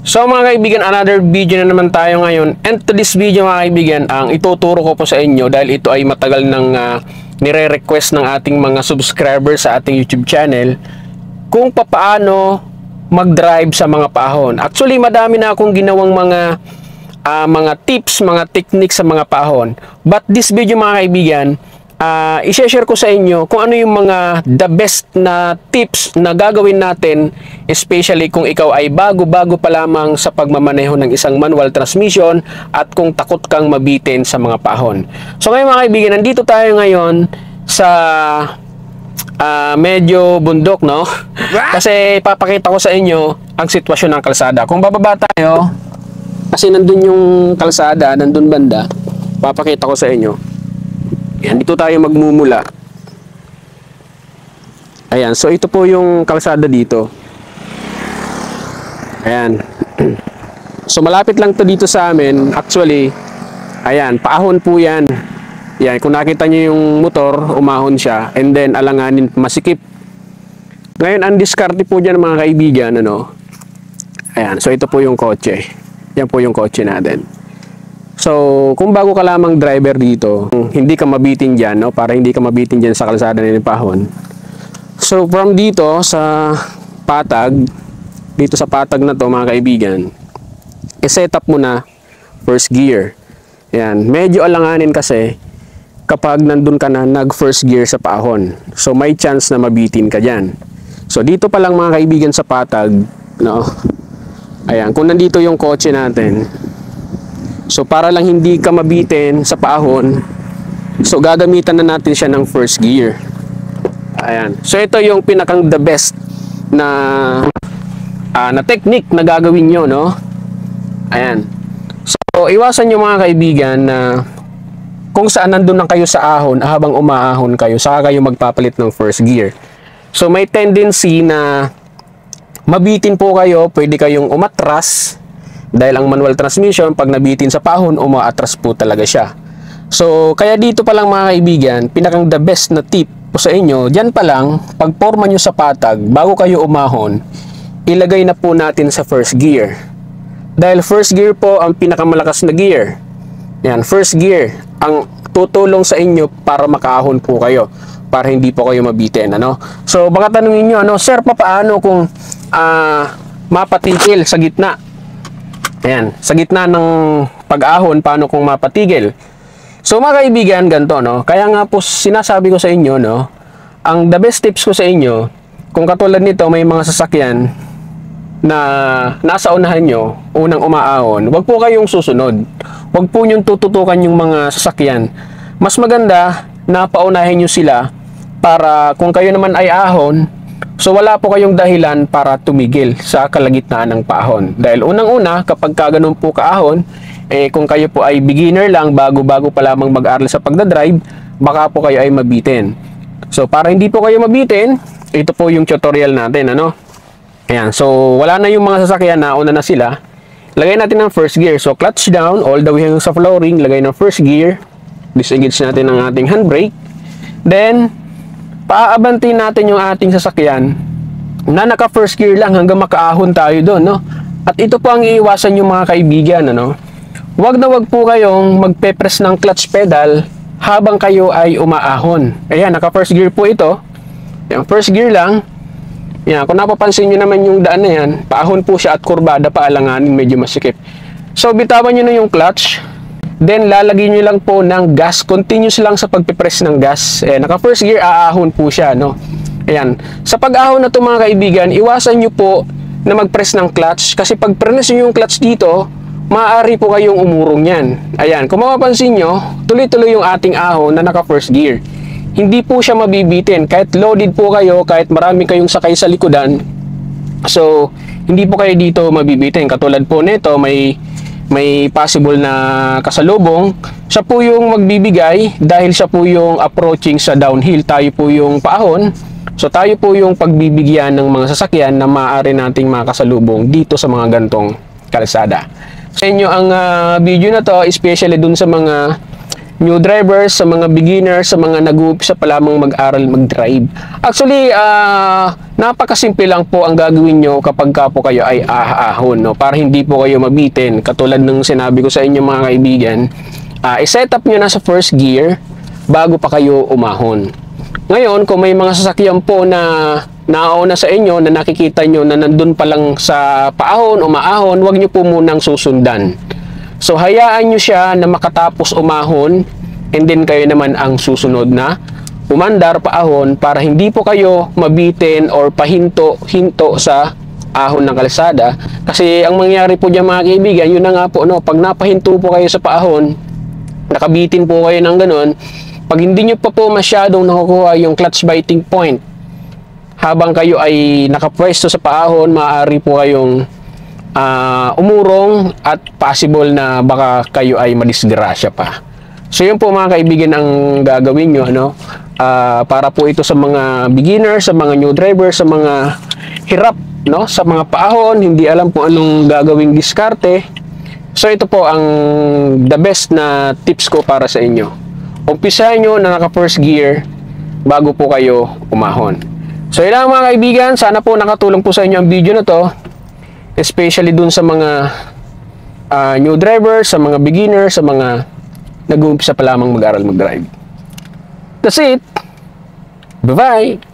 So mga kaibigan, another video na naman tayo ngayon. And to this video mga kaibigan, ang ituturo ko po sa inyo dahil ito ay matagal nang nire-request ng ating mga subscribers sa ating YouTube channel kung papaano mag-drive sa mga paahon. Actually, madami na akong ginawang mga tips, mga techniques sa mga paahon. But this video mga kaibigan, i-share ko sa inyo kung ano yung mga the best na tips na gagawin natin, especially kung ikaw ay bago pa lamang sa pagmamaneho ng isang manual transmission at kung takot kang mabitin sa mga paahon. So ngayon mga kaibigan, nandito tayo ngayon sa medyo bundok, no? Kasi papakita ko sa inyo ang sitwasyon ng kalsada. Kung bababa tayo, kasi nandun yung kalsada, nandun banda, papakita ko sa inyo. Ayan, dito tayo magmumula. Ayan, so ito po yung kalsada dito. Ayan. So malapit lang to dito sa amin. Actually, ayan, paahon po yan. Ayan, kung nakita nyo yung motor, umahon siya. And then, alanganin, masikip. Ngayon, ang diskarte po dyan mga kaibigan, ano? Ayan, so ito po yung kotse. Yan po yung kotse natin. So, kung bago ka lamang driver dito, hindi ka mabitin dyan, no? Para hindi ka mabitin dyan sa kalsada ng pahon. So, from dito sa patag, dito sa patag na to mga kaibigan, i-set up mo na first gear. Yan, medyo alanganin kasi kapag nandun ka na nag-first gear sa paahon. So, may chance na mabitin ka dyan. So, dito pa lang mga kaibigan sa patag, no? Ayan, kung nandito yung kotse natin, so para lang hindi ka mabitin sa paahon, so gagamitan na natin siya ng first gear. Ayan. So ito yung pinakang the best na technique na gagawin nyo, no? Ayan. So iwasan nyo mga kaibigan na kung saan nandun lang kayo sa ahon, habang umaahon kayo, saka kayo magpapalit ng first gear. So may tendency na mabitin po kayo, pwede kayong umatras. Dahil ang manual transmission, pag nabitin sa paahon, umaatras po talaga siya. So, kaya dito pa lang mga kaibigan, pinakang the best na tip po sa inyo, dyan pa lang, pag forma nyo sa patag, bago kayo umahon, ilagay na po natin sa first gear. Dahil first gear po ang pinakamalakas na gear. Yan, first gear, ang tutulong sa inyo para makaahon po kayo, para hindi po kayo mabitin, ano? So, baka tanungin nyo, ano, sir, paano kung mapatigil sa gitna? Ayan, sa gitna ng pag-ahon, paano kung mapatigil? So mga kaibigan, ganito, no? Kaya nga po sinasabi ko sa inyo, no? Ang the best tips ko sa inyo, kung katulad nito, may mga sasakyan na nasa unahan nyo, unang umaahon, wag po kayong susunod. Wag po nyong tututukan yung mga sasakyan. Mas maganda na paunahin nyo sila para kung kayo naman ay ahon, so wala po kayong dahilan para tumigil sa kalagitnaan ng paahon. Dahil unang-una, kapag ganun po kaahon, kung kayo po ay beginner lang, bago-bago pa lamang mag-aral sa pagdadrive, baka po kayo ay mabitin. So para hindi po kayo mabitin, ito po yung tutorial natin, ano? Ayan, so wala na yung mga sasakyan, nauna na sila. Lagay natin ng first gear. So clutch down, all the way hanggang sa flooring, lagay ng first gear. Disengage natin ang ating handbrake. Then, paaabantin natin yung ating sasakyan na naka first gear lang hanggang makaahon tayo doon, no? At ito po ang iiwasan yung mga kaibigan, ano? Wag na wag po kayong magpe-press ng clutch pedal habang kayo ay umaahon. Ayan, naka first gear po ito. Yung first gear lang. Yan, kung napapansin nyo naman yung daan na yan, paahon po siya at kurbada pa, alanganin, medyo masikip. So, bitawan nyo na yung clutch. Then, lalagyan nyo lang po ng gas. Continuous lang sa pagpipress ng gas. Naka first gear, aahon po siya, no? Ayan. Sa pag-ahon na ito mga kaibigan, iwasan nyo po na mag-press ng clutch. Kasi pag press nyo yung clutch dito, maaari po kayong umurong yan. Ayan. Kung mapapansin nyo, tuloy-tuloy yung ating ahon na naka first gear. Hindi po siya mabibitin. Kahit loaded po kayo, kahit marami kayong sakay sa likodan, so, hindi po kayo dito mabibitin. Katulad po nito, may possible na kasalubong, siya po yung magbibigay dahil siya po yung approaching sa downhill, tayo po yung paahon. So tayo po yung pagbibigyan ng mga sasakyan na maaari nating makasalubong dito sa mga gantong kalsada. Sa inyo ang video na to, especially dun sa mga new drivers, sa mga beginners, sa mga nag-uumpisa pa lamang mag-aral mag-drive. Actually, napakasimple lang po ang gagawin nyo kapag ka po kayo ay ahon, no? Para hindi po kayo mabitin. Katulad ng sinabi ko sa inyo mga kaibigan, i-set up nyo na sa first gear bago pa kayo umahon. Ngayon, kung may mga sasakyan po na nauna sa inyo na nakikita nyo na nandun pa lang sa paahon, umaahon, huwag nyo po munang susundan. So, hayaan nyo siya na makatapos umahon, and then kayo naman ang susunod na umandar paahon para hindi po kayo mabitin or pahinto-hinto sa ahon ng kalsada. Kasi ang mangyari po dyan mga kaibigan, yun na nga po, no, pag napahinto po kayo sa paahon, nakabitin po kayo ng ganun, pag hindi nyo pa po masyadong nakukuha yung clutch biting point, habang kayo ay nakapwesto sa paahon, maaari po kayong umurong at possible na baka kayo ay madisgrasya pa. So yun po mga kaibigan ang gagawin nyo, ano? Para po ito sa mga beginners, sa mga new drivers, sa mga hirap, no? Sa mga paahon, hindi alam po anong gagawing diskarte. So ito po ang the best na tips ko para sa inyo. Umpisahan nyo na naka first gear bago po kayo umahon. So yun lang mga kaibigan, sana po nakatulong po sa inyo ang video na to. Especially dun sa mga new drivers, sa mga beginners, sa mga nag-uumpisa pa lamang mag-aral mag-drive. That's it. Bye-bye.